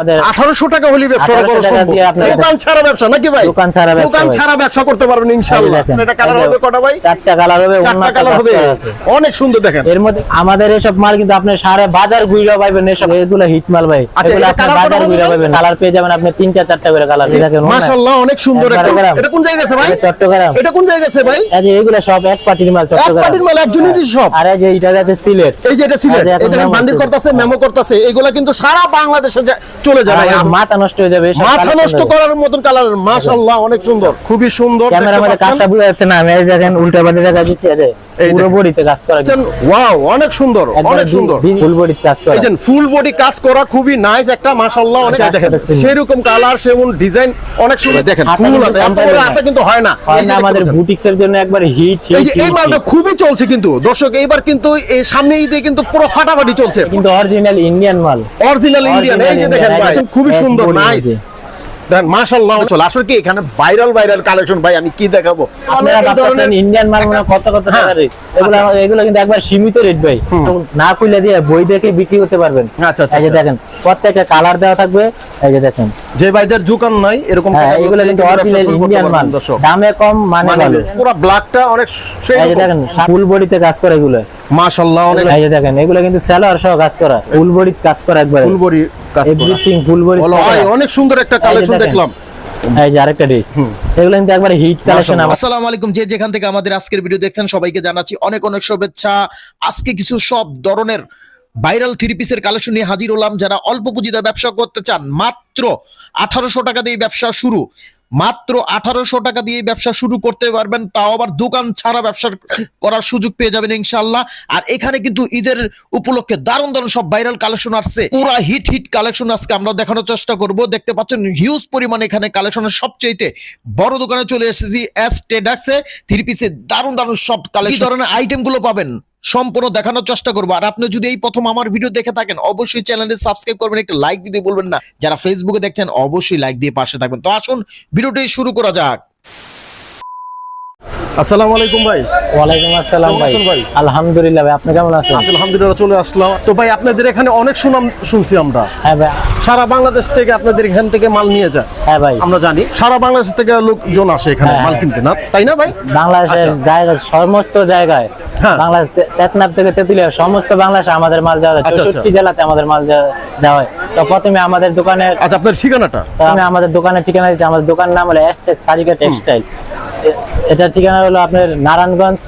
1800 টাকা হলে ব্যবসা করা সম্ভব। দোকান ছাড়া ব্যবসা নাকি ভাই? দোকান ছাড়া ব্যবসা করতে পারবেন ইনশাআল্লাহ। এটা কালার হবে কটা ভাই? চারটা কালার হবে, চারটা কালার হবে। অনেক সুন্দর দেখেন। এর মধ্যে আমাদের এসব মাল কিন্তু আপনি সারা বাজার ঘুরে পাবেন, এসব এগুলো হিট মাল ভাই। এগুলো আপনি বাজার ঘুরে পাবেন, কালার পেয়ে যাবেন আপনি তিনটা চারটা করে কালার। দেখেন মাশাআল্লাহ অনেক সুন্দর। এটা কোন জায়গা আছে ভাই? চট্টগ্রাম। এটা কোন জায়গা আছে ভাই? এই যে এগুলো সব এক পার্টির মাল, চট্টগ্রাম এক পার্টির মাল, একজনেরই সব। আর এই যে এটা আছে সিলেট। এই যে এটা সিলেট, এই দেখেন বান্ডিল করতেছে, মেমো করতেছে, এগুলা কিন্তু সারা বাংলাদেশে চলে যাবে। মাথা নষ্ট হয়ে যাবে, মাথা নষ্ট করার মতন কালার। মাশাআল্লাহ অনেক সুন্দর, খুবই সুন্দর। ক্যামেরার মধ্যে কাজটা বোঝা যাচ্ছে না, আমি এই দেখেন উল্টা পাল্টা দেখা যাচ্ছে। এই যে পুরো বডিতে কাজ করা, ওয়াও অনেক সুন্দর, অনেক সুন্দর। ফুল বডি কাজ করা, এই যে ফুল বডি কাজ করা, খুবই নাইস একটা। মাশাআল্লাহ অনেক দেখেন সেরকম কালার, সেরকম ডিজাইন অনেক সুন্দর। দেখেন ফুল হাতে কিন্তু হয় না। এই যে আমাদের বুটিক্সের জন্য একবার হিট। এই যে এই মালটা খুবই চলছে কিন্তু দর্শক, এইবার কিন্তু এই সামনে ঈদে কিন্তু পুরো ফাটাফাটি চলছে, কিন্তু অরিজিনাল ইন্ডিয়ান মাল, অরিজিনাল ইন্ডিয়ান। এই যে দেখেন ভাই খুবই সুন্দর, নাইস। দেখেন মাশাআল্লাহ চল। আসলে কি এখানে ভাইরাল কালেকশন ভাই, আমি কি দেখাবো আপনারা ভাবতেছেন ইন্ডিয়ান মাল মানে কত টাকা রেট। এগুলো কিন্তু একবার সীমিত রেট ভাই, না কইলে দিয়ে বই দেখে বিক্রি করতে পারবেন। আচ্ছা আচ্ছা। এই যে দেখেন প্রত্যেকটা কালার দেওয়া থাকবে। এই যে দেখেন যে ভাইদের দোকান নাই এরকম, এগুলো কিন্তু অরিজিনাল ইন্ডিয়ান মাল, দামে কম মানে ভালো। পুরো ব্ল্যাকটা অনেক সেই। এই যে দেখেন ফুল বডিতে কাজ করে এগুলো, মাশাআল্লাহ অনেক। এই যে দেখেন এগুলো কিন্তু সেলার সহ কাজ করা, ফুল বডিতে কাজ করা, একবার ফুল বডি কাজ করা, এভরিথিং ফুল বডি। অনেক সুন্দর একটা কালেকশন দেখলাম। এই যে আরেকটা ড্রেস, এগুলো কিন্তু একবারে হিট কালেকশন। আসসালামু আলাইকুম, যে যেখান থেকে আমাদের আজকের ভিডিও দেখছেন সবাইকে জানাচ্ছি অনেক অনেক শুভেচ্ছা। আজকে কিছু সব ধরনের ভাইরাল থ্রি পিসের কালেকশন নিয়ে হাজির হলাম। যারা অল্প পুঁজিতে ব্যবসা করতে চান, মাত্র 1800 টাকা দিয়ে ব্যবসা শুরু, মাত্র 1800 টাকা দিয়ে ব্যবসা শুরু করতে পারবেন, তাও আবার দোকান ছাড়া ব্যবসা করার সুযোগ পেয়ে যাবেন ইনশাআল্লাহ। আর এখানে কিন্তু ঈদের উপলক্ষে দারুণ দারুণ সব ভাইরাল কালেকশন আসছে, পুরা হিট কালেকশন আজকে আমরা দেখানোর চেষ্টা করব। দেখতে পাচ্ছেন হিউজ পরিমাণে এখানে কালেকশনের সবচেয়ে বড় দোকানে চলে এসেছি, এস ট্রেডার্সে। থ্রি পিসের দারুণ সব কালেকশন, ধরনের আইটেম গুলো পাবেন সম্পূর্ণ দেখানোর চেষ্টা করবো। আর আপনি যদি এই প্রথম আমার ভিডিও দেখে থাকেন, অবশ্যই চ্যানেলে সাবস্ক্রাইব করবেন, একটা লাইক দিতে বলবেন না। যারা ফেসবুকে দেখছেন অবশ্যই লাইক দিয়ে পাশে থাকবেন। তো আসুন ভিডিওটি শুরু করা যাক। আসসালামু আলাইকুম ভাই। ওয়ালাইকুম আসসালাম ভাই। আলহামদুলিল্লাহ ভাই, আপনি কেমন আছেন? আলহামদুলিল্লাহ, চলে আসলাম। তো ভাই আপনাদের এখানে অনেক সুনাম শুনছি আমরা। হ্যাঁ ভাই, সারা বাংলাদেশ থেকে আপনাদের এখান থেকে মাল নিয়ে যায়। হ্যাঁ ভাই, আমরা জানি সারা বাংলাদেশ থেকে লোকজন আসে এখানে মাল কিনতে, না তাই না ভাই? বাংলাদেশের জায়গায়, সমস্ত জায়গায়, বাংলাদেশ টেকনাফ থেকে তেতুলিয়া, সমস্ত বাংলাদেশে আমাদের মাল যাওয়া যায়। 64 জেলাতে আমাদের মাল যাওয়া হয়। তো প্রথমে আমাদের দোকানের, আচ্ছা আপনার ঠিকানাটা? আমি আমাদের দোকানের ঠিকানা দিচ্ছি। আমাদের দোকানের নাম হলো এসটেক সারিকা টেক্সটাইল। এটা ঠিকানা হলো আপনার নারায়ণগঞ্জ,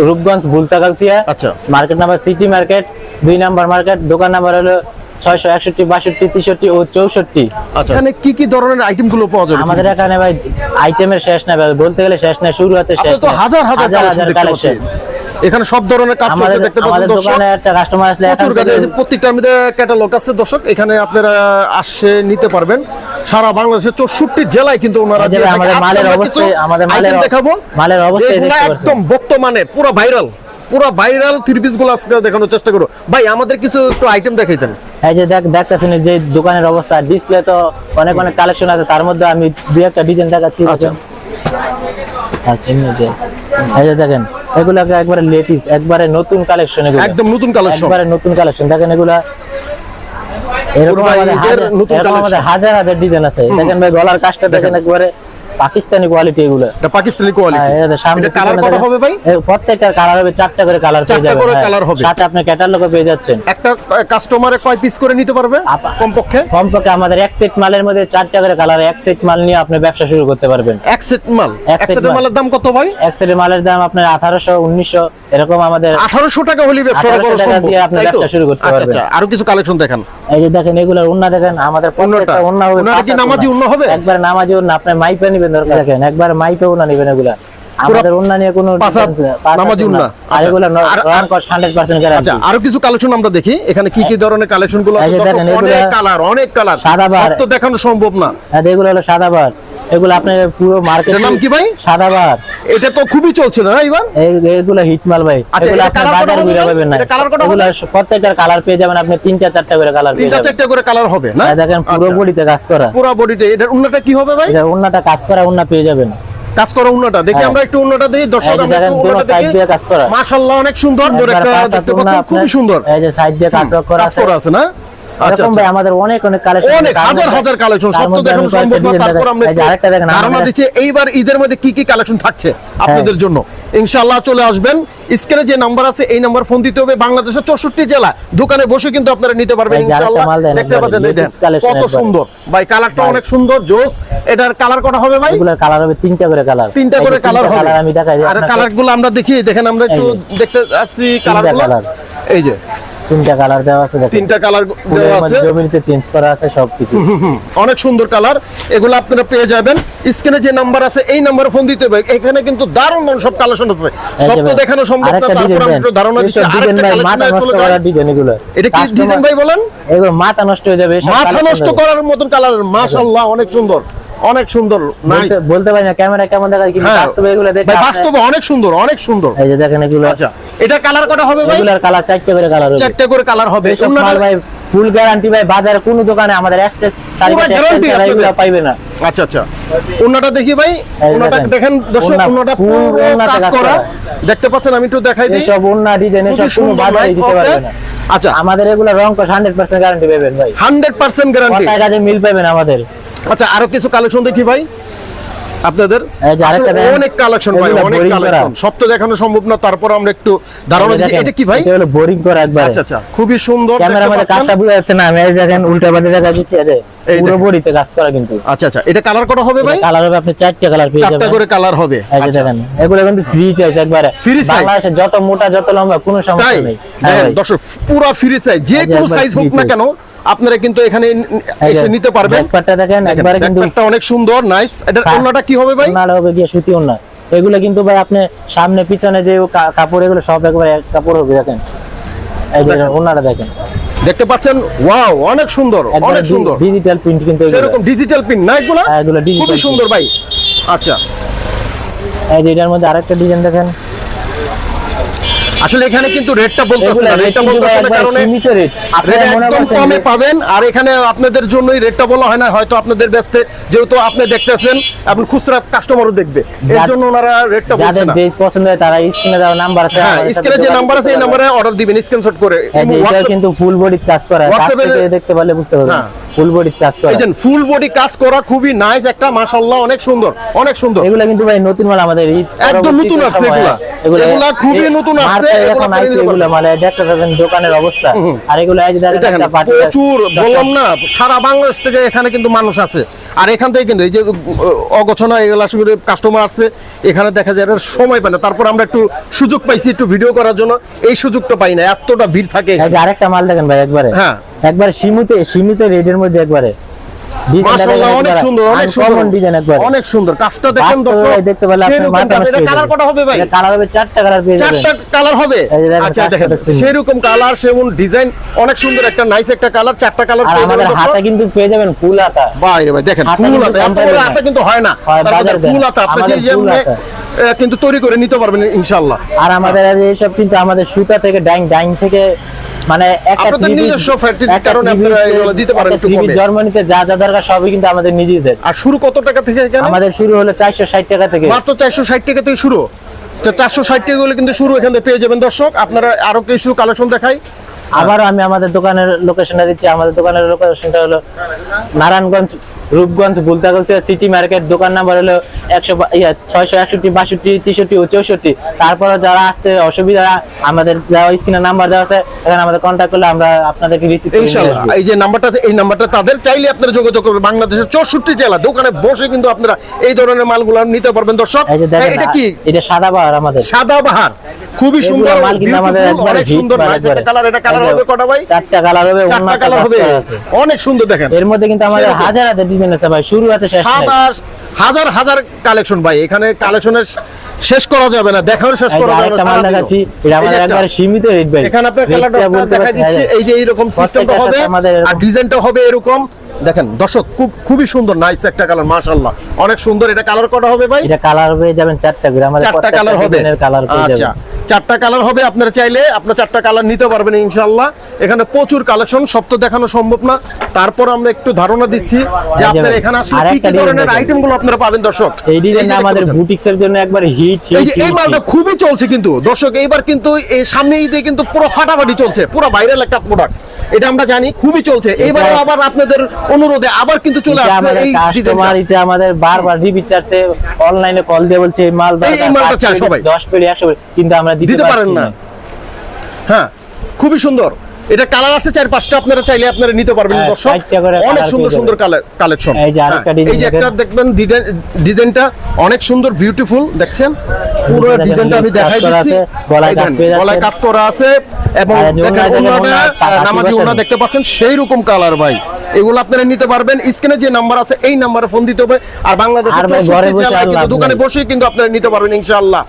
রূপগঞ্জ, বুলতাগাউসিয়া। আচ্ছা, market number city market 2 number market. দোকান নাম্বার হলো 661, 62, 63 ও 64। আচ্ছা, এখানে কি কি ধরনের আইটেম গুলো পাওয়া যাবে? আমাদের এখানে ভাই আইটেমের শেষ নাই ভাই, বলতে গেলে শেষ নাই, শুরু হতে শেষ। তো হাজার কালেকশন এখানে সব ধরনের কাজ চলছে, দেখতে পাচ্ছেন দর্শক। দোকানে একটা কাস্টমার আসলে প্রত্যেকটা আমাদের ক্যাটালগ আছে দর্শক, এখানে আপনারা আসে নিতে পারবেন। সারা বাংলাদেশের 64 জেলায় কিন্তু ওনারা দিয়ে থাকে। আমাদের মালের অবস্থা, আমাদের মালের দেখাবো, মালের অবস্থা একদম বর্তমানে পুরো ভাইরাল থ্রি পিস গুলো আজকে দেখানোর চেষ্টা করব। ভাই আমাদের কিছু একটু আইটেম দেখাইতেন। এই যে দেখতেছেন যে দোকানের অবস্থা, ডিসপ্লে তো অনেক কালেকশন আছে, তার মধ্যে আমি দুই একটা ডিজাইন দেখাচ্ছি। আচ্ছা, এই যে দেখেন এগুলো একবারে লেটেস্ট, একবারে নতুন কালেকশন, এগুলো একদম নতুন কালেকশন, একবারে নতুন কালেকশন। দেখেন এগুলা এরকম আমাদের হাজার ডিজাইন আছে। দেখেন ভাই গলার কাজটা দেখেন, একবারে পাকিস্তানি কোয়ালিটি। এগুলো এটা পাকিস্তানি কোয়ালিটি। সামনে কালার কত হবে ভাই? প্রত্যেকটা কালার হবে 4টা করে কালার পেয়ে যাবেন। 4টা করে কালার হবে, সাথে আপনি ক্যাটালগও পেয়ে যাচ্ছেন। একটা কাস্টমারে কয় পিস করে নিতে পারবে কমপক্ষে? আমাদের এক সেট মালের মধ্যে 4টা করে কালার, এক সেট মাল নিয়ে আপনি ব্যবসা শুরু করতে পারবেন। এক সেট মাল, এক সেটের মালের দাম কত ভাই? এক সেটের মালের দাম আপনার 1800, 1900 এরকম। আমাদের 1800 টাকা হলে ব্যবসা করা সম্ভব, দিয়ে আপনি ব্যবসা শুরু করতে পারবেন। আচ্ছা, আরো কিছু কালেকশন দেখান। এই যে দেখেন এগুলোর ওন্না দেখেন, আমাদের প্রত্যেকটা ওন্না হবে কি নামাজি ওন্না হবে? একবার নামাজি ওন্না, আপনি মাইপে নেবেন দরকার। দেখেন একবার মাইপে ওন্না নেবেন। এগুলা আমাদের ওন্না নিয়ে কোনো নামাজি ওন্না, আর এগুলো রান কর 100% গ্যারান্টি। আচ্ছা, আরো কিছু কালেকশন আমরা দেখি এখানে কি কি ধরনের কালেকশন গুলো আছে। অনেক কালার সাদাবার তো দেখানো সম্ভব না। এগুলো হলো সাদাবার, এগুলো আপনার পুরো মার্কেটের নাম কি ভাই? সাদাবার। এটা তো খুবই চলছে না এবার, এগুলো হিট মাল ভাই। এগুলো আপনি বাজার ঘুরে পাবেন না। এগুলো প্রত্যেকটার কালার পেয়ে যাবেন আপনি 3টা 4টা করে কালার পেয়ে যাবেন। 3টা 4টা করে কালার হবে না? দেখেন পুরো বডিতে কাজ করা, পুরো বডিতে। এটার উন্নাটা কি হবে ভাই? এটা উন্নাটা কাজ করা উন্না পেয়ে যাবেন। কাজ করা উন্নাটা দেখি, আমরা একটু উন্নাটা দেখি দর্শক। আমরা একটু উন্নাটা দেখি, কাজ করা মাশাআল্লাহ অনেক সুন্দর একটা দেখতে পাচ্ছেন, খুবই সুন্দর। এই যে সাইড দিয়ে কাটওয়ার্ক করা আছে না? এরকম ভাই আমাদের অনেক কালেকশন, অনেক হাজার হাজার কালেকশন, সব তো দেখানো সম্ভব না। তারপর আমরা আরেকটা দেখেন ধারণা দিচ্ছি এইবার ঈদের মধ্যে কি কি কালেকশন থাকছে আপনাদের জন্য। ইনশাআল্লাহ চলে আসবেন, স্ক্রিনে যে নাম্বার আছে এই নাম্বার ফোন দিতে হবে। বাংলাদেশের 64 জেলা দোকানে বসে কিন্তু আপনারা নিতে পারবেন ইনশাআল্লাহ। দেখতে পাচ্ছেন এই দেখেন কত সুন্দর ভাই, কালারটা অনেক সুন্দর জোস। এটার কালার কটা হবে ভাই? এগুলোর কালার হবে 3টা করে কালার, 3টা করে কালার হবে। আমি দেখাই দিই আর কালারগুলো আমরা দেখি, দেখেন আমরা একটু দেখতে আসছি কালারগুলো। এই যে 3টা কালার দেওয়া আছে, দেখেন 3টা কালার দেওয়া আছে, জমিতে চেঞ্জ করা আছে সবকিছু। অনেক সুন্দর কালার। এগুলো আপনারা পেয়ে যাবেন স্ক্রিনে যে নাম্বার আছে এই নম্বরে ফোন দিতে হবে। এখানে কিন্তু দারুণ দারুণ সব কালেকশন আছে, সব তো দেখানো সম্ভব না। তারপর আমি একটু ধারণা দিচ্ছি আরেকটা কালেকশনে চলে যায়। ডিজাইন এগুলো, এটা কি ডিজাইন ভাই বলেন? এগুলো মাথা নষ্ট হয়ে যাবে, মাথা নষ্ট করার মতন কালার, মাশাআল্লাহ অনেক সুন্দর, অনেক সুন্দর, নাইস। বলতে পারি না ক্যামেরা কেমন দেখায়, কিন্তু বাস্তবে এগুলো দেখে ভাই বাস্তবে অনেক সুন্দর, অনেক সুন্দর। এই যে দেখেন এগুলো। আচ্ছা এটা কালার কটা হবে ভাই? এগুলোর কালার 4টা করে কালার হবে, 4টা করে কালার হবে। সব মাল ভাই ফুল গ্যারান্টি ভাই, বাজারে কোনো দোকানে আমাদের এক্সট্রা গ্যারান্টি এগুলো পাইবে না। আচ্ছা আচ্ছা, ওন্নাটা দেখি ভাই, ওন্নাটা দেখেন দর্শক, ওন্নাটা পুরো কাজ করা দেখতে পাচ্ছেন। আমি একটু দেখাই দিই, এই সব ওন্না ডিজাইন সব কোনো বাজারে দিতে পারবে না। আচ্ছা আমাদের এগুলো রং কস 100% গ্যারান্টি পাবেন ভাই, 100% গ্যারান্টি, কত কাজে মিল পাবেন আমাদের। আচ্ছা আরো কিছু কালেকশন দেখি ভাই আপনাদের। অনেক কালেকশন ভাই, অনেক কালেকশন, সব তো দেখানো সম্ভব না। তারপর আমরা একটু ধারণা দিই এটা কি ভাই? এটা হলো বোরিং করা একবার। আচ্ছা আচ্ছা, খুবই সুন্দর। ক্যামেরার মধ্যে কাজটা বোঝা যাচ্ছে না, আমি এই দেখেন উল্টা পাল্টা দেখা যাচ্ছে, আছে পুরো বডিতে কাজ করা কিন্তু। আচ্ছা আচ্ছা, এটা কালার কত হবে ভাই? কালার হবে আপনি 4টা কালার পেয়ে যাবেন, 4টা করে কালার হবে। এই যে দেখেন এগুলো কিন্তু ফ্রি চাইছে একবারে, বাংলাদেশে যত মোটা যত লম্বা কোনো সমস্যা নেই। দেখেন দর্শক পুরো ফ্রি সাইজ, যে কোনো সাইজ হোক না কেন আপনারা কিন্তু এখানে এসে নিতে পারবেন। ব্যাকপ্যাকটা দেখেন একবারে কিন্তু ব্যাকপ্যাকটা অনেক সুন্দর, নাইস। এটা ওন্নাটা কি হবে ভাই? ওন্নাটা হবে গিয়ে সুতি ওন্না। এগুলো কিন্তু ভাই আপনি সামনে পিছনে যে কাপড় এগুলো সব একবারে এক কাপড় হবে, দেখেন এই যে ওন্নাটা দেখেন, দেখতে পাচ্ছেন। ওয়াও অনেক সুন্দর, অনেক সুন্দর ডিজিটাল প্রিন্ট কিন্তু এরকম ডিজিটাল প্রিন্ট না এগুলো? এগুলো ডিজিটাল, খুব সুন্দর ভাই। আচ্ছা এই যে এটার মধ্যে আরেকটা ডিজাইন দেখেন। আসলে এখানে কিন্তু রেটটা বলতেছে না, রেটটা বলতেছে না কারণে আপনারা একদম কমে পাবেন। আর এখানে আপনাদের জন্যই রেটটা বলা হয় না, হয়তো আপনাদের ব্যস্তে যেহেতু আপনি দেখতেছেন, আপনি খুচরা কাস্টমারও দেখবে, এর জন্য ওনারা রেটটা বলছে না। যাদের বেস পছন্দ হয় তারা স্ক্রিনে দেওয়া নাম্বার আছে, হ্যাঁ স্ক্রিনে যে নাম্বার আছে এই নম্বরে অর্ডার দিবেন স্ক্রিনশট করে। এটা কিন্তু ফুল বডি কাজ করা, তাতে দেখতে পারলে বুঝতে পারবেন ফুল বডি কাজ করা। এই যে ফুল বডি কাজ করা, খুবই নাইস একটা, মাশাআল্লাহ অনেক সুন্দর, অনেক সুন্দর। এগুলো কিন্তু ভাই নতুন মাল, আমাদের একদম নতুন আসছে এগুলা খুবই নতুন আসছে। এখন আইছে এগুলো মানে দেখতে পাচ্ছেন দোকানের অবস্থা। আর এগুলো এই যে দেখেন প্রচুর, বললাম না সারা বাংলাদেশ থেকে এখানে কিন্তু মানুষ আছে। আর এখান থেকে কিন্তু এই যে অগোছনা এগুলা শুধু কাস্টমার আসছে, এখানে দেখা যায় সময় পায় না। তারপর আমরা একটু সুযোগ পাইছি একটু ভিডিও করার জন্য, এই সুযোগটা পাই না, এতটা ভিড় থাকে। এই যে আরেকটা মাল দেখেন ভাই একবারে, হ্যাঁ একবার সীমিত রেটের মধ্যে একবারে মাশাআল্লাহ অনেক সুন্দর, অনেক সুন্দর ডিজাইন, একবার অনেক সুন্দর। কাজটা দেখেন দর্শক, দেখতে পেলে আপনার মাথা নষ্ট। এটা কালার কত হবে ভাই? এটা কালার হবে 4টা কালার পেয়ে যাবেন, 4টা কালার হবে। আচ্ছা দেখেন সেরকম কালার, সেমন ডিজাইন, অনেক সুন্দর একটা নাইস একটা কালার, 4টা কালার পেয়ে যাবেন। আমাদের হাতে কিন্তু পেয়ে যাবেন ফুল হাতা। ভাই রে ভাই দেখেন ফুল হাতা, আপনাদের হাতে কিন্তু হয় না, তারপরে ফুল হাতা আপনি যে কিন্তু তৈরি করে নিতে পারবেন ইনশাআল্লাহ। আর আমাদের এইসব কিন্তু আমাদের সুতা থেকে ডাইং থেকে মানে একটা নিজস্ব ফ্যাক্টরির কারণে আপনারা এগুলো দিতে পারেন একটু কমে। জার্মানিতে যা যা দরকার সবই কিন্তু আমাদের নিজেদের। আর শুরু কত টাকা থেকে এখানে? আমাদের শুরু হলো 460 টাকা থেকে, মাত্র 460 টাকা থেকে শুরু। তো 460 টাকা হলে কিন্তু শুরু এখান থেকে পেয়ে যাবেন দর্শক। আপনারা আরো কিছু কালেকশন দেখাই। আবারও আমি আমাদের দোকানের লোকেশনটা দিচ্ছি। আমাদের দোকানের লোকেশনটা হলো নারায়ণগঞ্জ রূপগঞ্জ বুলতাগছিয়া সিটি মার্কেট। দোকান নাম্বার হলো 661 62 63 ও 64। তারপরে যারা আসতে অসুবিধা, আমাদের দেওয়া স্ক্রিনে নাম্বার দেওয়া আছে, এখানে আমাদের কন্টাক্ট করলে আমরা আপনাদেরকে রিসিভ করে ইনশাআল্লাহ। এই যে নাম্বারটা, এই নাম্বারটা তাদের চাইলে আপনারা যোগাযোগ করবেন। বাংলাদেশের 64 জেলা দোকানে বসে কিন্তু আপনারা এই ধরনের মালগুলো নিতে পারবেন দর্শক। এটা কি? এটা সাদাবাহার, আমাদের সাদাবাহার খুবই সুন্দর মাল, কিন্তু আমাদের অনেক সুন্দর নাইস একটা কালার। এটা কালার হবে কটা ভাই? 4টা কালার হবে, 4টা কালার হবে, অনেক সুন্দর। দেখেন এর মধ্যে কিন্তু আমাদের হাজার হাজার ডিজাইন আছে ভাই, শুরু হতে শেষ নাই, হাজার হাজার কালেকশন ভাই। এখানে কালেকশনের শেষ করা যাবে না, দেখানো শেষ করা যাবে না। মাল দেখাচ্ছি, এটা আমাদের একবারে সীমিত রেট ভাই। এখানে আপনার কালারটা দেখাই দিচ্ছি, এই যে এইরকম সিস্টেমটা হবে আর ডিজাইনটা হবে এরকম। দেখেন দর্শক খুবই সুন্দর নাইস একটা কালার, মাশাআল্লাহ অনেক সুন্দর। এটা কালার কটা হবে ভাই? এটা কালার হবে যাবেন 4টা করে, আমাদের 4টা কালার হবে। আচ্ছা 4টা কালার হবে, আপনারা চাইলে আপনারা 4টা কালার নিতে পারবেন ইনশাআল্লাহ। এখানে প্রচুর কালেকশন, সব তো দেখানো সম্ভব না। তারপর আমরা একটু ধারণা দিচ্ছি যে আপনারা এখানে আসলে কি কি ধরনের আইটেমগুলো আপনারা পাবেন দর্শক। এই ডিজাইন আমাদের বুটিক্সের জন্য একবার হিট। এই মালটা খুবই চলছে কিন্তু দর্শক, এইবার কিন্তু এই সামনে ঈদে কিন্তু পুরো ফাটাফাটি চলছে, পুরো ভাইরাল একটা প্রোডাক্ট। এটা আমরা জানি খুবই চলছে। এবারে আবার আপনাদের অনুরোধে আবার কিন্তু চলে এটা আসছে আমাদের এই কাস্টমার, এটা আমাদের বারবার রিপিট চাচ্ছে, অনলাইনে কল দিয়ে বলছে এই মাল এই মালটা চায় সবাই। 10 পেড়ি 100 পেড়ি, কিন্তু আমরা দিতে পারেন না। হ্যাঁ, খুবই সুন্দর। এটা কালার আছে 4-5টা, আপনারা চাইলে আপনারা নিতে পারবেন হ্যাঁ, দর্শক। 4টা করে অনেক colour সুন্দর পেয়ে সুন্দর কালেকশন। এই যে আরেকটা এই যে design একটা দেখবেন ডিজাইনটা অনেক সুন্দর, বিউটিফুল। দেখছেন পুরো দেখেন, ডিজাইনটা আমি কাজ দেখাই করা দিচ্ছি। আছে, গলায় কাজ পেয়ে গলায় যাচ্ছে। কাজ করা আছে এবং আর এই যে দেখেন ওড়না, ওড়নাটা ওড়না, নামাজি ওড়না দেখতে পাচ্ছেন, সেই রকম কালার ভাই। এগুলো আপনারা নিতে পারবেন। স্ক্রিনে যে নাম্বার আছে এই নম্বরে ফোন দিতে হবে। আর বাংলাদেশের আর ভাই ঘরে 64 বসে জেলায় আর কিন্তু লাভ দোকানে নাই। বসে কিন্তু আপনারা নিতে পারবেন ইনশাআল্লাহ।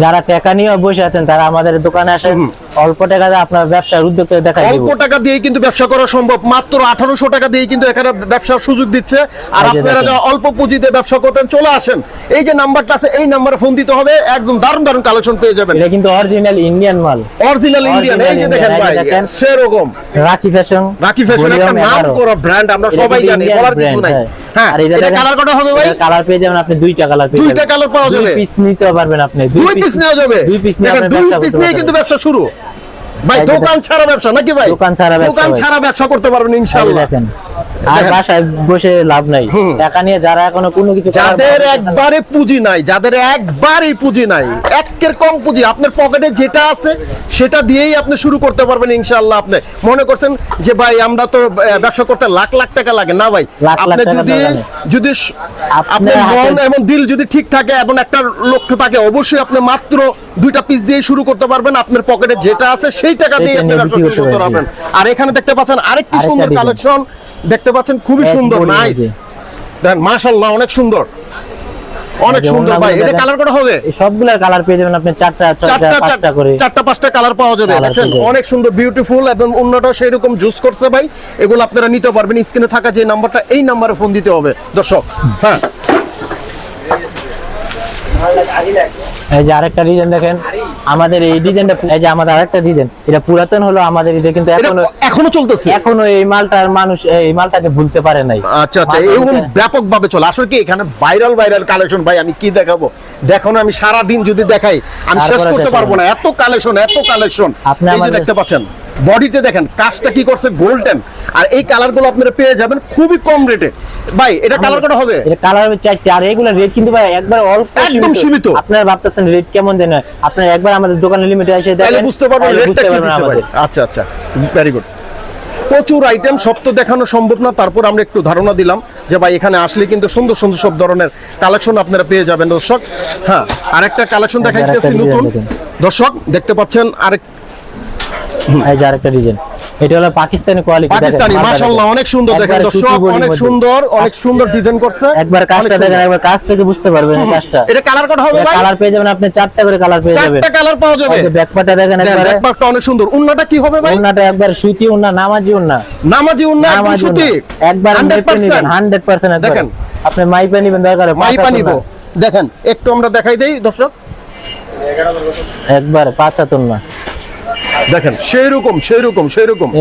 যারা টাকা নিয়ে বসে আছেন তারা আমাদের দোকানে আসেন, অল্প টাকাতে আপনার ব্যবসার উদ্যোগ দেখাই দিব। অল্প টাকা দিয়ে কিন্তু ব্যবসা করা সম্ভব। মাত্র 1800 টাকা দিয়ে কিন্তু এখানে ব্যবসার সুযোগ দিচ্ছে। আর এই যে আপনারা দেখেন। যারা অল্প পুঁজিতে ব্যবসা করতেন চলে আসেন। এই যে নাম্বারটা আছে এই নাম্বারে ফোন দিতে হবে, একদম দারুণ দারুণ কালেকশন পেয়ে যাবেন। এটা কিন্তু অরিজিনাল ইন্ডিয়ান মাল, অরিজিনাল ইন্ডিয়ান। এই যে দেখেন ভাই, সেরকম রাখি ফ্যাশন। রাকি ফ্যাশন একটা নাম করা ব্র্যান্ড, আমরা সবাই জানি, বলার কিছু নাই। হ্যাঁ, আর এটা কালার কটা হবে ভাই? কালার পেয়ে যাবেন আপনি, দুইটা কালার পেয়ে যাবেন। দুইটা কালার পাওয়া যাবে। 2 পিস নিতে পারবেন আপনি, দুই পিস নেওয়া যাবে। 2 পিস নিয়ে দেখেন, আপনি দুই ব্যবসা পিস করতে নিয়ে পারবেন। কিন্তু ব্যবসা শুরু ভাই। এই যে দোকান ছাড়া ব্যবসা নাকি ভাই? দোকান ছাড়া ব্যবসা দোকান ভাই। ছাড়া ব্যবসা করতে পারবেন এই যে ইনশাআল্লাহ। দেখেন, আর বাসায় বসে লাভ নাই। টাকা নিয়ে যারা এখনো কোনো কিছু করার যাদের ভাবতেছেন না, একবারে পুঁজি নাই, যাদের একবারই পুঁজি নাই, একের কম পুঁজি, আপনার পকেটে যেটা আছে সেটা দিয়েই আপনি শুরু করতে পারবেন ইনশাআল্লাহ। আপনি মনে করছেন যে ভাই আমরা তো ব্যবসা করতে লাখ লাখ টাকা লাগে না ভাই। লাখ লাখ আপনি টাকা যদি দরকার নেই। যদি আপনার আপনার মন হাতে- এবং দিল যদি ঠিক থাকে এবং একটা লক্ষ্য থাকে, অবশ্যই আপনি মাত্র 2টা পিস দিয়ে শুরু করতে পারবেন। আপনার পকেটে যেটা আছে সেই টাকা দিয়ে সেটা আপনি নিয়ে ব্যবসা বিক্রি শুরু করতে করতে পারবেন। আর এখানে দেখতে পাচ্ছেন আরেকটি আরেকটা সুন্দর design। কালেকশন দেখতে পাচ্ছেন, খুবই Ash সুন্দর, body নাইস। মধ্যে। দেখেন মাশাআল্লাহ, অনেক সুন্দর, অনেক এই যে সুন্দর ভাই। ওড়নাগুলো এটা দেখেন। কালার করা হবে? এই সবগুলার কালার পেয়ে যাবেন আপনি, 4টা 5টা করে। 4টা-5টা কালার পাওয়া যাবে। Colour দেখছেন পেয়ে যাবেন। অনেক সুন্দর, বিউটিফুল এবং অন্যটা সেই রকম জুস করছে ভাই। এগুলো আপনারা নিতে পারবেন। স্ক্রিনে থাকা যে নাম্বারটা এই নাম্বারে ফোন দিতে হবে দর্শক। হ্যাঁ, এই যে আরেকটা ডিজাইন দেখেন, আমাদের এই ডিজাইনটা, এই যে আমাদের আরেকটা ডিজাইন, এটা পুরাতন হলো আমাদের, এটা কিন্তু এটা এখনো চলতেছে। এখনো এই মালটার মানুষ এই মালটাকে ভুলতে পারে নাই। আচ্ছা আচ্ছা, এবং ব্যাপক ভাবে চলে। আসলে কি এখানে ভাইরাল কালেকশন ভাই, আমি কি দেখাবো? দেখো না, আমি সারা দিন যদি দেখাই আমি শেষ তারপরে করতে শেষ পারবো না। এত কালেকশন, এত কালেকশন। আপনি এই যে আমাদের- দেখতে পাচ্ছেন বডিতে দেখেন কাজটা কি করছে, গোল্ডেন। আর এই কালারগুলো আপনারা পেয়ে যাবেন খুবই কম রেটে ভাই। এটা কালার কটা হবে? এটা কালার হবে 4টা, আর এগুলা রেট কিন্তু ভাই একবার অল্প একদম সীমিত। আপনারা ভাবতেছেন রেট কেমন দেন, আপনারা একবার আমাদের দোকানে লিমিটে এসে তাহলে দেখেন, বুঝতে পারবেন তাহলে রেটটা বুঝতে কি পারবেন দিচ্ছে ভাই। আমাদের। আচ্ছা আচ্ছা, ভেরি গুড। প্রচুর আইটেম, সব তো দেখানো সম্ভব না, তারপর আমরা একটু ধারণা দিলাম যে ভাই এখানে আসলে কিন্তু সুন্দর সুন্দর সব ধরনের কালেকশন আপনারা পেয়ে যাবেন দর্শক। হ্যাঁ, আরেকটা কালেকশন দেখাইতেছি আরেকটা নতুন design দেখেন। দর্শক, দেখতে পাচ্ছেন আরেক এই যে আরেকটা ডিজাইন, এটা হলো পাকিস্তানি কোয়ালিটি। পাকিস্তানি, মাশাআল্লাহ অনেক সুন্দর। দেখেন দর্শক, অনেক সুন্দর, অনেক সুন্দর ডিজাইন করছে। একবার কাজটা দেখেন, একবার কাজ থেকে বুঝতে পারবেন এই কাজটা। এটা কালার কত হবে ভাই? কালার পেয়ে যাবেন আপনি, 4টা করে কালার পেয়ে যাবেন। 4টা কালার পাওয়া যাবে। এই যে ব্যাকপার্টটা দেখেন, একবারে ব্যাকপার্টটা অনেক সুন্দর। উন্নাটা কি হবে ভাই? উন্নাটা একবার সুতি উন্না, নামাজি উন্না, নামাজি উন্না, একদম নামাজি সুতি, উন্না। একবার মেপে নিবেন 100% একবার। দেখেন। আপনি মাইপে নিবেন, দরকার মাইপা নিব। দেখেন একটু আমরা দেখাই দেই দর্শক, একবার 5 উন্না। দেখেন সেই রকম।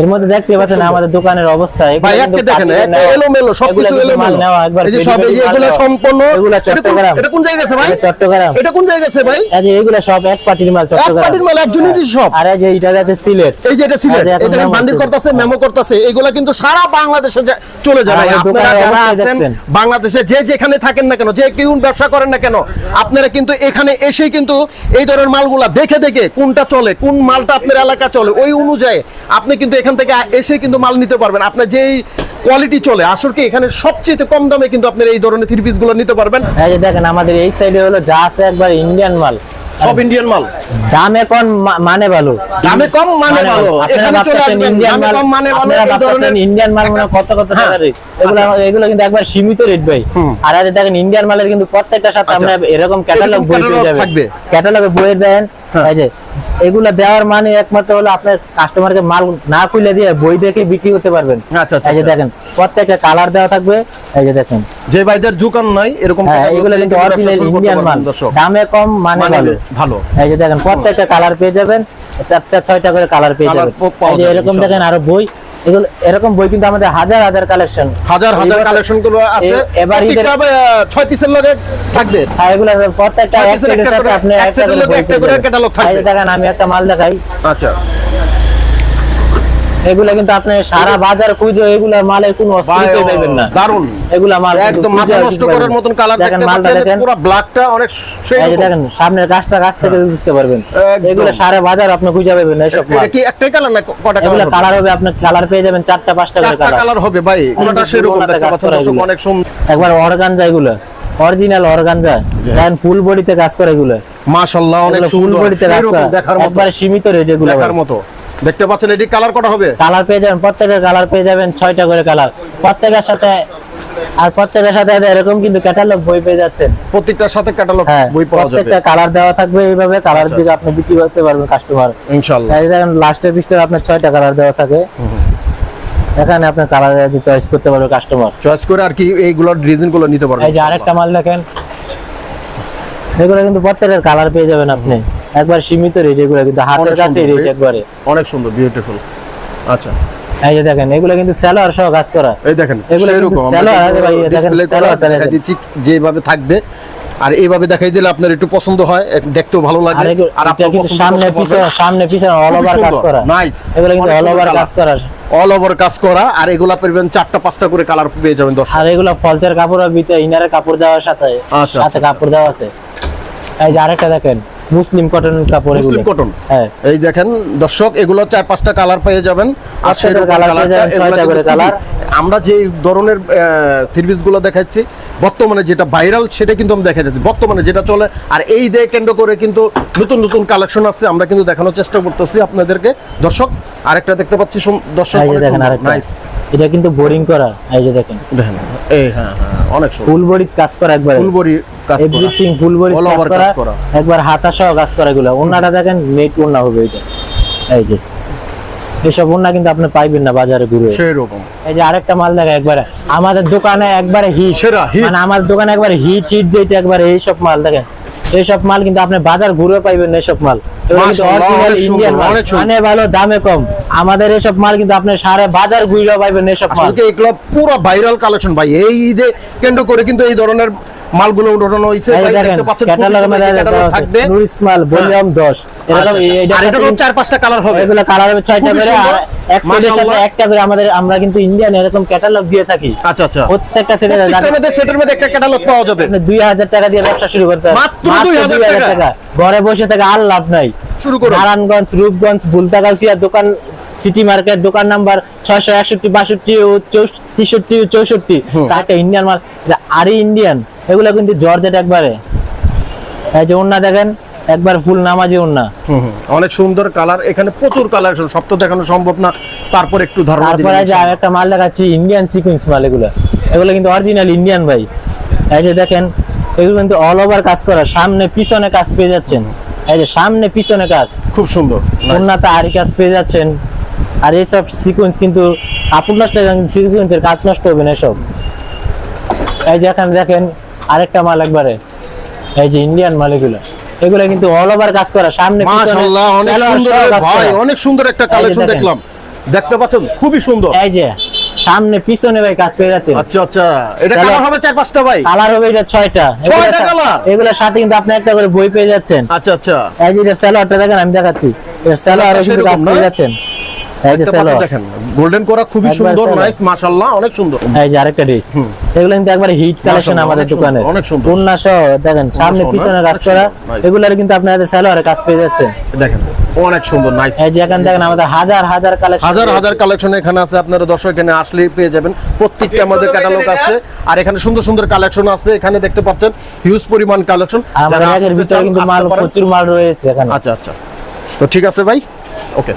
এর মধ্যে দেখতে পাচ্ছেন আমাদের দোকানের অবস্থা। এগুলো ভাই কিন্তু আজকে দেখেন পার্টিতে নেওয়া। এলোমেলো, সবকিছু এগুলো কিন্তু মাল এলোমেলো। নেওয়া, একবার এই যে সব, এই যে মাল এগুলো নেওয়া। সম্পূর্ণ। এগুলো চট্টগ্রাম। এটা কোন জায়গা আছে ভাই? এটা চট্টগ্রাম। এটা কোন জায়গা আছে ভাই? এই যে এগুলো সব এক পার্টির মাল, এক চট্টগ্রাম। পার্টির মাল, একজনেরই সব। আর এই যে এটা আছে সিলেট। এই যে এটা সিলেট, এই যে এখন এই দেখেন মেমো বান্ডিল করতেছে। করতেছে, মেমো করতেছে। এগুলা কিন্তু সারা বাংলাদেশে চলে যাবে। আর আমাদের আপনারা দোকানের যারা অবস্থা আছেন দেখছেন। বাংলাদেশে, যে যেখানে থাকেন না কেন, যে কেউ ব্যবসা করেন না কেন, আপনারা কিন্তু এখানে এসেই কিন্তু এই ধরনের মালগুলা দেখে দেখে কোনটা চলে, কোন মালটা আপনার এলাকা চলে, ওই অনুযায়ী আপনি কিন্তু এখান থেকে এসে কিন্তু মাল নিতে পারবেন। আপনার যেই কোয়ালিটি চলে, আসলে কি এখানে সবচেয়ে কম দামে কিন্তু আপনারা এই ধরনের থ্রি পিস গুলো নিতে পারবেন। এই যে দেখেন আমাদের এই সাইডে হলো যা আছে একবার ইন্ডিয়ান মাল, সব ইন্ডিয়ান মাল। দামে কম মানে ভালো, দামে কম মানে ভালো। আপনারা এখানে চলে ভাবতেছেন আসবেন, ইন্ডিয়ান দামে মাল, কম মানে ভালো। আপনারা এই ভাবতেছেন ধরনের ইন্ডিয়ান মাল মানে কত কত টাকা রেট। এগুলো কিন্তু একবার সীমিত রেট ভাই। আর এই যে দেখেন ইন্ডিয়ান মালের কিন্তু প্রত্যেকটা সাথে আচ্ছা। আমরা এরকম ক্যাটালগ বই catalog পেয়ে যাবেন। থাকবে। ক্যাটালগে বই দেন, এই যে এগুলা দেওয়ার মানে একমাত্র হলো আপনার কাস্টমারকে মাল না খুলে দিয়ে বই দেখে বিক্রি করতে পারবেন। আচ্ছা, আচ্ছা, এই যে দেখেন প্রত্যেকটা কালার দেওয়া থাকবে। এই যে দেখেন, যে ভাইদের দোকান নাই এরকম হ্যাঁ, catalog এগুলো দিয়ে কিন্তু ব্যবসা অরিজিনাল শুরু করতে ইন্ডিয়ান মাল, পারবেন দর্শক। দামে কম মানে মানে ভালো। ভালো। এই যে দেখেন প্রত্যেকটা কালার পেয়ে যাবেন, 4টা 6টা করে কালার পেয়ে Colour যাবেন। পাওয়া এই যে যাবে এরকম ইনশাআল্লাহ। দেখেন আরো বই, এগুলো এরকম বই কিন্তু আমাদের হাজার হাজার কালেকশন, হাজার কালেকশন গুলো আছে। এবার ঈদের 6 পিসের লগে থাকবে। আর এগুলো প্রত্যেকটা ছয় এক পিসের সেটের একটা সাথে করে- আপনি এক একটা সেটের করে লগে বই একটা পেয়ে করে যাবেন। catalog থাকবে। এই যে দেখেন আমি একটা মাল দেখাই, আচ্ছা, এগুলা কিন্তু আপনি সারা বাজার খুঁজে এগুলা মালের কোনো অস্তিত্বই পাবেন না। দারুন এগুলা মাল একদম মাথা নষ্ট করার মতন কালার দেখেন দেখতে মালটা পাচ্ছেন, দেখেন, পুরো ব্ল্যাকটা অনেক সেই এই যে রকম। দেখেন সামনের কাজটা কাছ থেকে বুঝতে পারবেন। একদম। এগুলা সারা বাজার আপনি খুঁজে পাবেন না এসব মাল। এটা কি একটাই কালার না কটা এগুলা কালার? কালার হবে, আপনি কালার পেয়ে যাবেন 4টা 5টা করে চারটা কালার। কালার হবে ভাই, কোনটা সেরকম কোনটাতে দেখতে কাজ পাচ্ছেন করা দর্শক, এগুলো। অনেক সুন্দর একবার অর্গানজা, এগুলো অরিজিনাল অর্গানজা, দেখেন ফুল বডিতে কাজ করে এগুলো। মাশাআল্লাহ, অনেক এগুলো ফুল সুন্দর বডিতে কাজ সেরকম করা, দেখার মতো, একবারে সীমিত রেট এগুলো। দেখার মতো দেখতে পাচ্ছেন। এটি কালার কটা হবে? কালার পেয়ে যাবেন, প্রত্যেকের কালার পেয়ে যাবেন 6টা করে কালার প্রত্যেকের সাথে। আর প্রত্যেকের সাথে এরকম কিন্তু ক্যাটালগ বই পেয়ে যাচ্ছেন। প্রত্যেকটার সাথে ক্যাটালগ হ্যাঁ, বই পাওয়া যাবে প্রত্যেকটা কালার দেওয়া থাকবে, এইভাবে কালার দিকে আপনি বিক্রি করতে পারবেন কাস্টমার। ইনশাআল্লাহ। এই দেখেন লাস্টের পৃষ্ঠায় আপনার 6টা কালার দেওয়া থাকে, এখানে আপনি কালার চয়েস করতে পারবে কাস্টমার। চয়েস করে আর কি এইগুলোর ডিজাইন গুলো নিতে পারবেন। এই যে আরেকটা মাল দেখেন, এগুলো কিন্তু প্রত্যেকের কালার পেয়ে যাবেন আপনি, একবার সীমিত রেট এগুলো, কিন্তু হাতের অনেক কাছে সুন্দর রেট একবারে। অনেক সুন্দর বিউটিফুল। আচ্ছা এই যে দেখেন এগুলো কিন্তু সেলোয়ার সহ কাজ করা। এই দেখেন এগুলো কিন্তু সেরকম সালোয়ার আছে ভাই, দেখেন ডিসপ্লে করা সালোয়ারটা দেখাই দেখেন। দিচ্ছি যেভাবে থাকবে, আর এইভাবে দেখাই দিলে আপনার একটু পছন্দ হয়, দেখতেও ভালো লাগে, আর এগুলো আর এটা আপনার কিন্তু পছন্দ সামনে পিছনে অল ওভার কাজ করা। নাইস, এগুলো কিন্তু অল ওভার কাজ করা, অল ওভার কাজ করা, আর এগুলা পেবেন 4টা 5টা করে কালার পেয়ে যাবেন দর্শক। আর এগুলো ফলসের কাপড়ের ভিতরে ইনারের কাপড় দেওয়ার সাথে আচ্ছা, সাথে কাপড় দেওয়া আছে। এই যে আরেকটা দেখেন মুসলিম কটনের কাপড়, এগুলো মুসলিম কটন। হ্যাঁ, এই দেখেন দর্শক, এগুলো 4-5টা কালার পেয়ে যাবেন। আর প্রত্যেকটা সেরকম কালার পেয়ে কালারটা, যাবেন, এগুলা 6টা করে কিন্তু কালার। আমরা যে ধরনের থ্রি গুলো দেখাচ্ছি বর্তমানে যেটা ভাইরাল সেটা কিন্তু আমরা দেখাচ্ছি বর্তমানে যেটা চলে, আর এই দিয়ে কেন্দ্র করে কিন্তু নতুন নতুন কালেকশন আছে, আমরা কিন্তু দেখানোর চেষ্টা করতেছি আপনাদেরকে দর্শক। আরেকটা দেখতে পাচ্ছি দর্শক, এই যে দেখেন আরেকটা, নাইস, এটা কিন্তু বোরিং করা। এই যে দেখেন দেখেন এই হ্যাঁ অনেক সুন্দর ফুল বডি কাজ করা, একবারে ফুল বডি কাজ করা, এভরিথিং ফুল বডি All কাজ over করা, কাজ করা। একবার হাতা সহ কাজ করা। এগুলো ওন্নাটা দেখেন নেট ওন্না হবে এটা। এই যে এসব ওন্না কিন্তু আপনি পাইবেন না বাজারে ঘুরে। সেই রকম। এই যে আরেকটা মাল দেখা, একবারে আমাদের দোকানে একবারে হিট, সেরা hit। মানে আমাদের দোকানে একবারে হিট যেটা একবারে এইসব মাল দেখেন, এইসব মাল কিন্তু আপনি বাজার ঘুরে পাইবেন না এসব মাল। এগুলো কিন্তু মাশাআল্লাহ, original অনেক সুন্দর, Indian মাল, অনেক সুন্দর। মানে ভালো দামে কম। আমাদের এসব মাল কিন্তু আপনি সারা বাজার ঘুরে পাইবেন না এসব মাল। আসলে এগুলো পুরো ভাইরাল কালেকশন ভাই, এই ঈদে কেন্দ্র করে কিন্তু এই ধরনের মালগুলো উঠানো হইছে এই ভাই, দেখেন দেখতে পাচ্ছেন ক্যাটালগের মধ্যে ক্যাটালগ থাকবে। নুরিস মাল ভলিউম 10 এরকম। আর এটারও 4-5টা কালার হবে। এগুলো কালার হবে 6টা খুবই করে, সুন্দর। আর এক সাইডের সাথে মাশাআল্লাহ। একটা করে আমরা কিন্তু ইন্ডিয়ান এরকম ক্যাটালগ দিয়ে থাকি। আচ্ছা আচ্ছা, প্রত্যেকটা সেটের মধ্যে একটা ক্যাটালগ পাওয়া যাবে। 2000 টাকা দিয়ে ব্যবসা শুরু করতে হবে। মাত্র 2000 টাকা। ঘরে বসে থেকে আর লাভ নাই। শুরু করুন। নারায়ণগঞ্জ, রূপগঞ্জ, বুলতাগাছিয়া দোকান, সিটি মার্কেট দোকান নাম্বার 661, 62 ও 63, 64। তাকে ইন্ডিয়ান মাল, আরে ইন্ডিয়ান এগুলো কিন্তু জর্জেট একবারে। এই যে ওন্না দেখেন, একবার ফুল নামাজি ওন্না। অনেক সুন্দর কালার, এখানে প্রচুর কালেকশন, সব তো দেখানো সম্ভব না, তারপর একটু ধারণা দিন। তারপরে যে আরেকটা মাল দেখাচ্ছি ইন্ডিয়ান সিকোয়েন্স মাল, এগুলো কিন্তু অরিজিনাল ইন্ডিয়ান ভাই। এই যে দেখেন এগুলো কিন্তু অল ওভার কাজ করা, সামনে পিছনে কাজ পেয়ে যাচ্ছেন। এই যে সামনে পিছনে কাজ, খুব সুন্দর। ওন্নাতে আরি কাজ পেয়ে যাচ্ছেন। আর এইসব সিকোয়েন্স কিন্তু কাপড় নষ্ট হবে, সিকোয়েন্সের কাজ নষ্ট হবে না এসব। এই যে এখানে দেখেন আরেকটা মাল একবারে, এই যে ইন্ডিয়ান মাল, এগুলো কিন্তু অল ওভার কাজ করা, সামনে পিছনে মাশাআল্লাহ, অনেক সালোয়ার সুন্দর সহ কাজ ভাই, করা। অনেক সুন্দর একটা কালেকশন দেখেন। দেখলাম, দেখতে পাচ্ছেন খুবই সুন্দর। এই যে সামনে পিছনে ভাই কাজ পেয়ে যাচ্ছে। আচ্ছা আচ্ছা, এটা সালোয়ার- কালার হবে 4-5টা ভাই। কালার হবে এটা 6টা। 6টা কালার? এগুলোর সাথে কিন্তু আপনি একটা করে বই পেয়ে যাচ্ছেন। আচ্ছা আচ্ছা, এই যে এটা সালোয়ারটা দেখেন, আমি দেখাচ্ছি, এটা সালোয়ারও কিন্তু কাজ সেরকম পেয়ে না? যাচ্ছেন। এই যে দেখতে পাচ্ছেন, সালোয়ার, দেখেন গোল্ডেন করা, খুবই একবার সুন্দর, সালোয়ার। নাইস, মাশাআল্লাহ, অনেক সুন্দর। এই যে আরেকটা ড্রেস, এগুলো কিন্তু একবারে হিট কালেকশন মাশাআল্লাহ, আমাদের অনেক সুন্দর, দোকানে। অনেক সুন্দর। ওন্না সহ দেখেন, সামনে সহ না? পিছনে কাজ অনেক করা, সুন্দর, nice। এগুলোর কিন্তু আপনাদের সালোয়ারে কাজ পেয়ে যাচ্ছেন। দেখেন অনেক সুন্দর, নাইস। এই যে এখানে দেখেন আমাদের হাজার হাজার কালেকশন, হাজার হাজার কালেকশন এখানে আছে, আপনারা দর্শক এখানে আসলে পেয়ে যাবেন, প্রত্যেকটা আমাদের ক্যাটালগ আছে, আর এখানে সুন্দর সুন্দর কালেকশন আছে, এখানে দেখতে পাচ্ছেন হিউজ পরিমাণ কালেকশন। আমাদের এর ভিতরে কিন্তু মাল প্রচুর মাল রয়েছে এখানে। আচ্ছা আচ্ছা, তো ঠিক আছে ভাই, ওকে।